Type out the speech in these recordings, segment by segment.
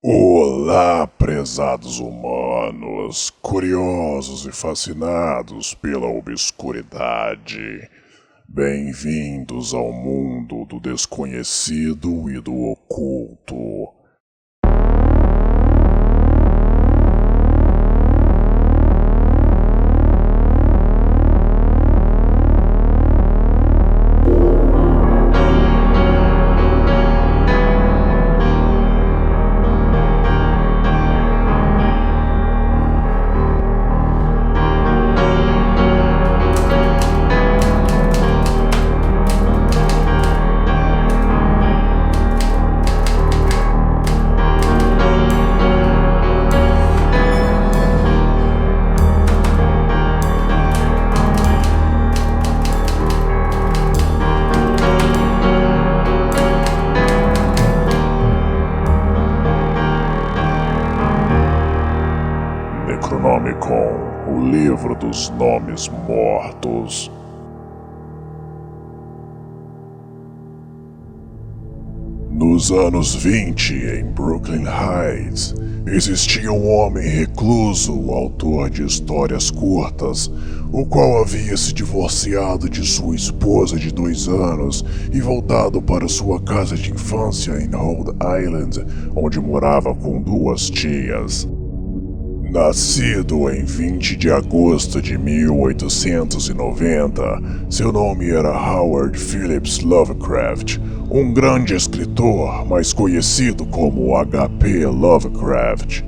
Olá, prezados humanos, curiosos e fascinados pela obscuridade. Bem-vindos ao mundo do desconhecido e do oculto. Necronomicon, o livro dos nomes mortos. Nos anos 20, em Brooklyn Heights, existia um homem recluso, autor de histórias curtas, o qual havia se divorciado de sua esposa de 2 anos e voltado para sua casa de infância em Rhode Island, onde morava com 2 tias. Nascido em 20 de agosto de 1890, seu nome era Howard Phillips Lovecraft, um grande escritor, mais conhecido como H.P. Lovecraft.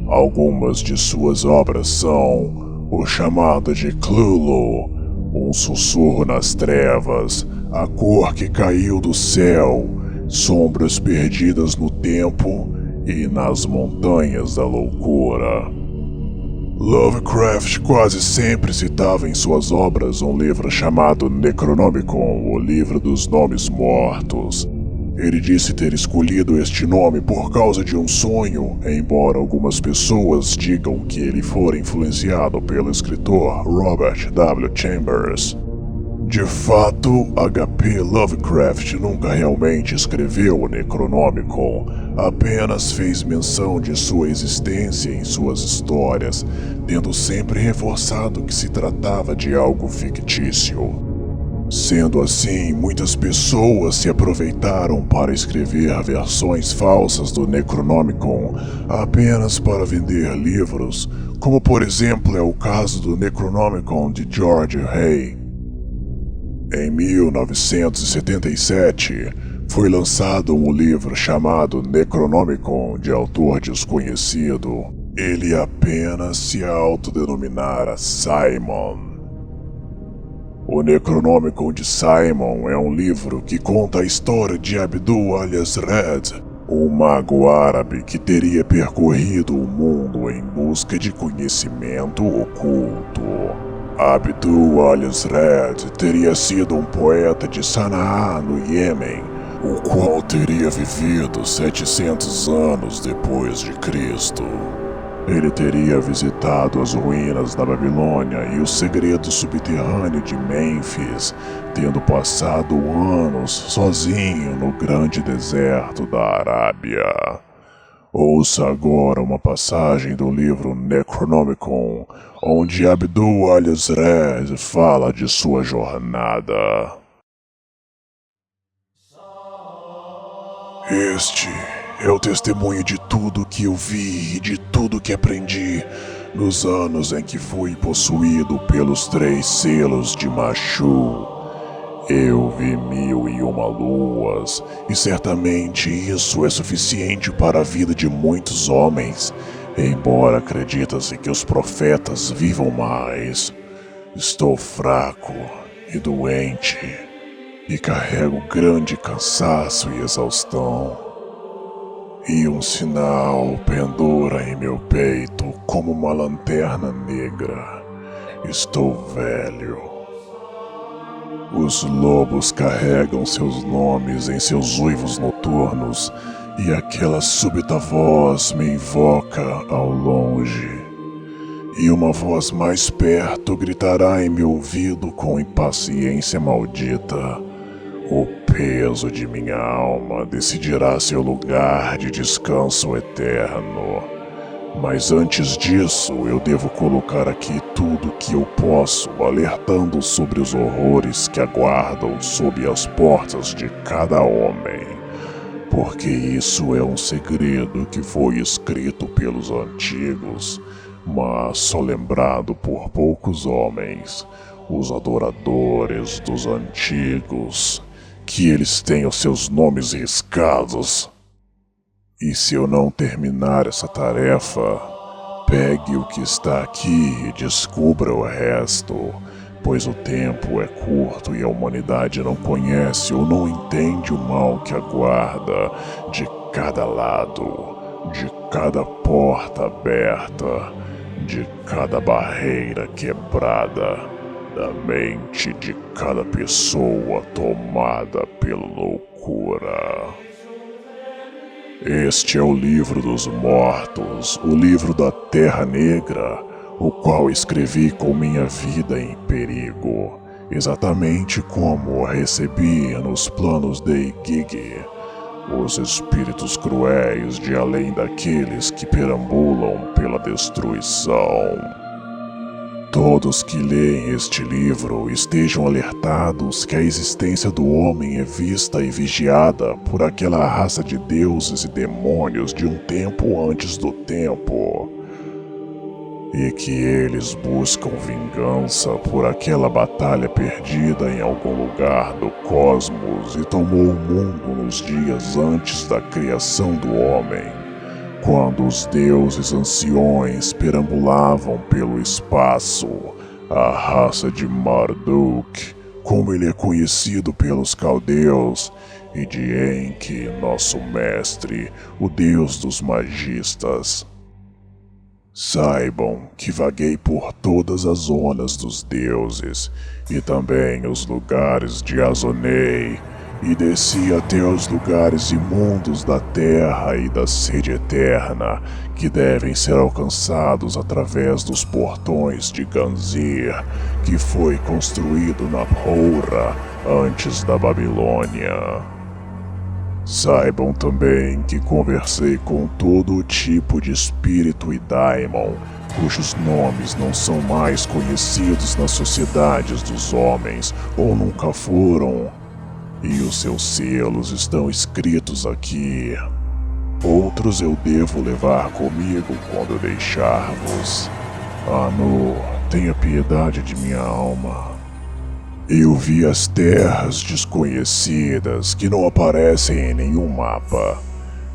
Algumas de suas obras são O Chamado de Cthulhu, Um Sussurro nas Trevas, A Cor que Caiu do Céu, Sombras Perdidas no Tempo e Nas Montanhas da Loucura. Lovecraft quase sempre citava em suas obras um livro chamado Necronomicon, o livro dos nomes mortos. Ele disse ter escolhido este nome por causa de um sonho, embora algumas pessoas digam que ele fora influenciado pelo escritor Robert W. Chambers. De fato, H.P. Lovecraft nunca realmente escreveu o Necronomicon, apenas fez menção de sua existência em suas histórias, tendo sempre reforçado que se tratava de algo fictício. Sendo assim, muitas pessoas se aproveitaram para escrever versões falsas do Necronomicon apenas para vender livros, como por exemplo é o caso do Necronomicon de George Hay. Em 1977, foi lançado um livro chamado Necronomicon, de autor desconhecido. Ele apenas se autodenominara Simon. O Necronomicon de Simon é um livro que conta a história de Abdul alias Red, um mago árabe que teria percorrido o mundo em busca de conhecimento oculto. Abdul alias Red teria sido um poeta de Sanaá, no Iêmen, o qual teria vivido 700 anos depois de Cristo. Ele teria visitado as ruínas da Babilônia e o segredo subterrâneo de Mênfis, tendo passado anos sozinho no grande deserto da Arábia. Ouça agora uma passagem do livro Necronomicon, onde Abdul alias Red fala de sua jornada. Este é o testemunho de tudo que eu vi e de tudo que aprendi nos anos em que fui possuído pelos 3 selos de Machu. Eu vi 1001 luas, e certamente isso é suficiente para a vida de muitos homens, embora acredita-se que os profetas vivam mais. Estou fraco e doente, e carrego grande cansaço e exaustão. E um sinal pendura em meu peito como uma lanterna negra. Estou velho. Os lobos carregam seus nomes em seus uivos noturnos, e aquela súbita voz me invoca ao longe. E uma voz mais perto gritará em meu ouvido com impaciência maldita: O peso de minha alma decidirá seu lugar de descanso eterno. Mas antes disso, eu devo colocar aqui tudo o que eu posso, alertando sobre os horrores que aguardam sob as portas de cada homem. Porque isso é um segredo que foi escrito pelos antigos, mas só lembrado por poucos homens, os adoradores dos antigos, que eles têm os seus nomes riscados. E se eu não terminar essa tarefa, pegue o que está aqui e descubra o resto, pois o tempo é curto e a humanidade não conhece ou não entende o mal que aguarda de cada lado, de cada porta aberta, de cada barreira quebrada, da mente de cada pessoa tomada pela loucura. Este é o livro dos mortos, o livro da Terra Negra, o qual escrevi com minha vida em perigo, exatamente como a recebi nos planos de Igigi, os espíritos cruéis de além daqueles que perambulam pela destruição. Todos que leem este livro estejam alertados que a existência do homem é vista e vigiada por aquela raça de deuses e demônios de um tempo antes do tempo, e que eles buscam vingança por aquela batalha perdida em algum lugar do cosmos e tomou o mundo nos dias antes da criação do homem. Quando os deuses anciões perambulavam pelo espaço, a raça de Marduk, como ele é conhecido pelos caldeus, e de Enki, nosso mestre, o deus dos magistas. Saibam que vaguei por todas as zonas dos deuses, e também os lugares de Azonei, e desci até os lugares imundos da terra e da sede eterna, que devem ser alcançados através dos portões de Ganzir, que foi construído na Hora antes da Babilônia. Saibam também que conversei com todo o tipo de espírito e daimon, cujos nomes não são mais conhecidos nas sociedades dos homens ou nunca foram, e os seus selos estão escritos aqui. Outros eu devo levar comigo quando eu deixar-vos. Anu, tenha piedade de minha alma. Eu vi as terras desconhecidas que não aparecem em nenhum mapa.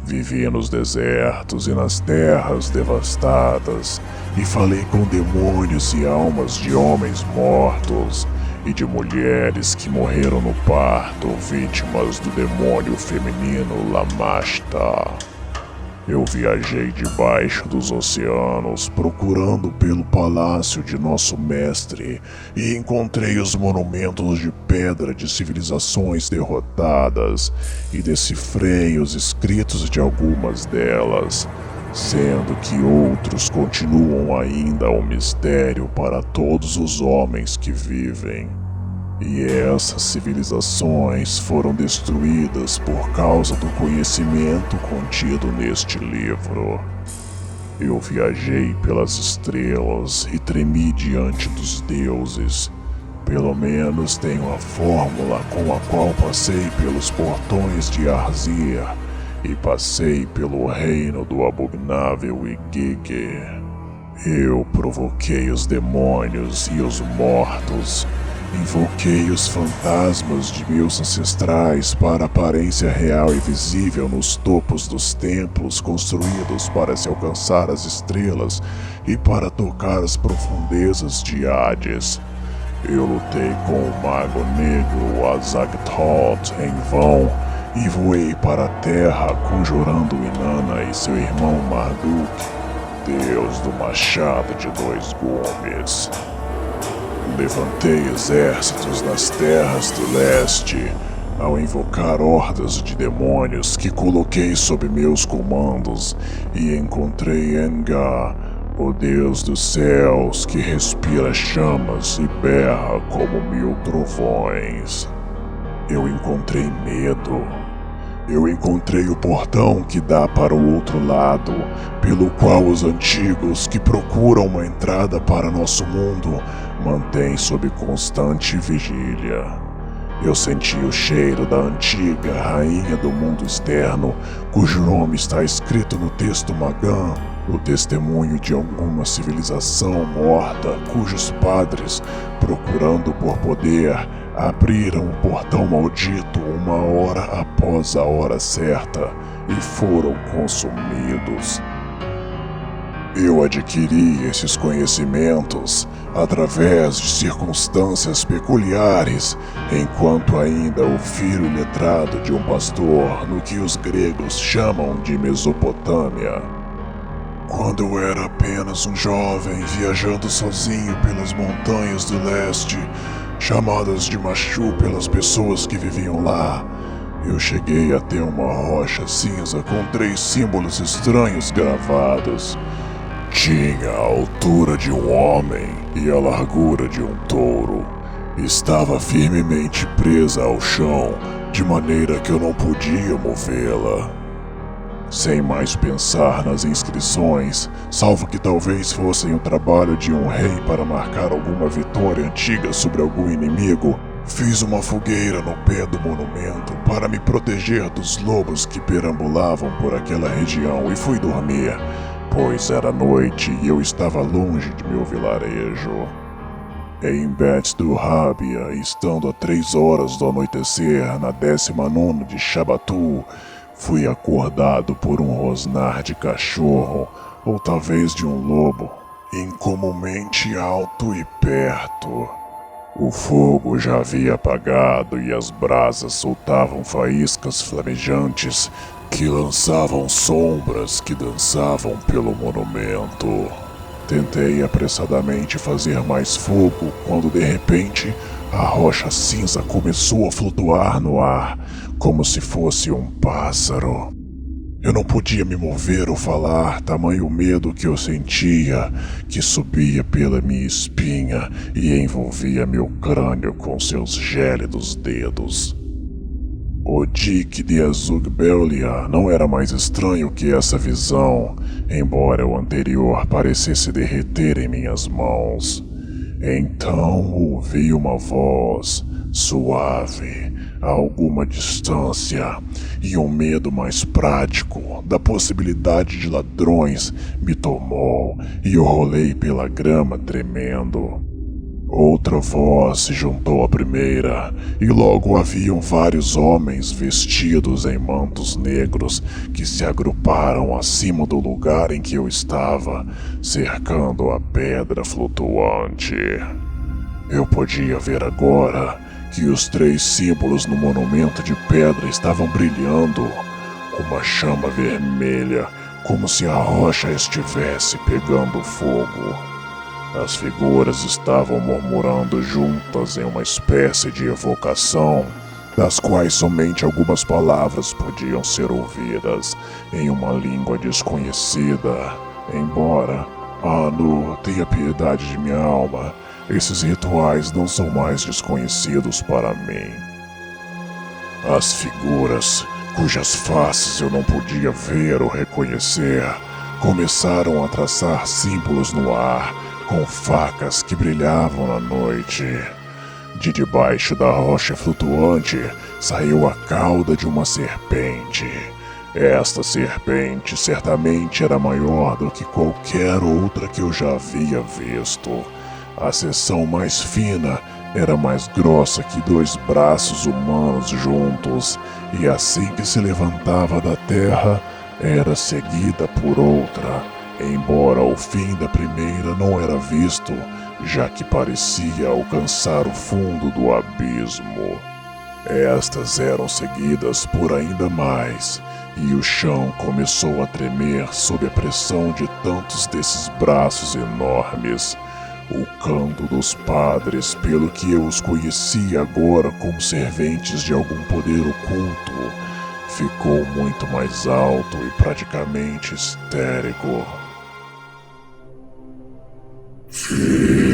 Vivi nos desertos e nas terras devastadas, e falei com demônios e almas de homens mortos, e de mulheres que morreram no parto, vítimas do demônio feminino Lamashta. Eu viajei debaixo dos oceanos, procurando pelo palácio de nosso mestre, e encontrei os monumentos de pedra de civilizações derrotadas, e decifrei os escritos de algumas delas, sendo que outros continuam ainda um mistério para todos os homens que vivem. E essas civilizações foram destruídas por causa do conhecimento contido neste livro. Eu viajei pelas estrelas e tremi diante dos deuses. Pelo menos tenho a fórmula com a qual passei pelos portões de Arzir e passei pelo reino do abominável Igigi. Eu provoquei os demônios e os mortos. Invoquei os fantasmas de meus ancestrais para a aparência real e visível nos topos dos templos construídos para se alcançar as estrelas e para tocar as profundezas de Hades. Eu lutei com o mago negro Azagthoth em vão e voei para a terra conjurando Inanna e seu irmão Marduk, deus do machado de 2 gumes. Levantei exércitos nas terras do leste, ao invocar hordas de demônios que coloquei sob meus comandos, e encontrei Engar, o deus dos céus que respira chamas e berra como 1000 trovões. Eu encontrei medo. Eu encontrei o portão que dá para o outro lado, pelo qual os antigos que procuram uma entrada para nosso mundo mantêm sob constante vigília. Eu senti o cheiro da antiga rainha do mundo externo, cujo nome está escrito no texto Magan, o testemunho de alguma civilização morta, cujos padres, procurando por poder, abriram o portão maldito uma hora após a hora certa e foram consumidos. Eu adquiri esses conhecimentos através de circunstâncias peculiares, enquanto ainda o filho letrado de um pastor no que os gregos chamam de Mesopotâmia. Quando eu era apenas um jovem viajando sozinho pelas montanhas do leste, chamadas de Machu pelas pessoas que viviam lá, eu cheguei até uma rocha cinza com 3 símbolos estranhos gravados. Tinha a altura de um homem e a largura de um touro. Estava firmemente presa ao chão, de maneira que eu não podia movê-la. Sem mais pensar nas inscrições, salvo que talvez fossem o trabalho de um rei para marcar alguma vitória antiga sobre algum inimigo, fiz uma fogueira no pé do monumento para me proteger dos lobos que perambulavam por aquela região e fui dormir, pois era noite e eu estava longe de meu vilarejo. Em Bet do Rábia, estando a 3 horas do anoitecer, na 19ª de Shabatu, fui acordado por um rosnar de cachorro, ou talvez de um lobo, incomumente alto e perto. O fogo já havia apagado e as brasas soltavam faíscas flamejantes que lançavam sombras que dançavam pelo monumento. Tentei apressadamente fazer mais fogo quando de repente a rocha cinza começou a flutuar no ar, como se fosse um pássaro. Eu não podia me mover ou falar, tamanho medo que eu sentia, que subia pela minha espinha e envolvia meu crânio com seus gélidos dedos. O Dique de Azugbelia não era mais estranho que essa visão, embora o anterior parecesse derreter em minhas mãos. Então ouvi uma voz, suave, a alguma distância, e um medo mais prático da possibilidade de ladrões me tomou e eu rolei pela grama tremendo. Outra voz se juntou à primeira, e logo haviam vários homens vestidos em mantos negros que se agruparam acima do lugar em que eu estava, cercando a pedra flutuante. Eu podia ver agora que os 3 símbolos no monumento de pedra estavam brilhando, uma chama vermelha, como se a rocha estivesse pegando fogo. As figuras estavam murmurando juntas em uma espécie de evocação, das quais somente algumas palavras podiam ser ouvidas em uma língua desconhecida. Embora, Anu, tenha piedade de minha alma, esses rituais não são mais desconhecidos para mim. As figuras, cujas faces eu não podia ver ou reconhecer, começaram a traçar símbolos no ar, com facas que brilhavam na noite. De debaixo da rocha flutuante saiu a cauda de uma serpente. Esta serpente certamente era maior do que qualquer outra que eu já havia visto. A seção mais fina era mais grossa que 2 braços humanos juntos, e assim que se levantava da terra, era seguida por outra, embora o fim da primeira não era visto, já que parecia alcançar o fundo do abismo. Estas eram seguidas por ainda mais, e o chão começou a tremer sob a pressão de tantos desses braços enormes. O canto dos padres, pelo que eu os conhecia agora como serventes de algum poder oculto, ficou muito mais alto e praticamente histérico. Fim.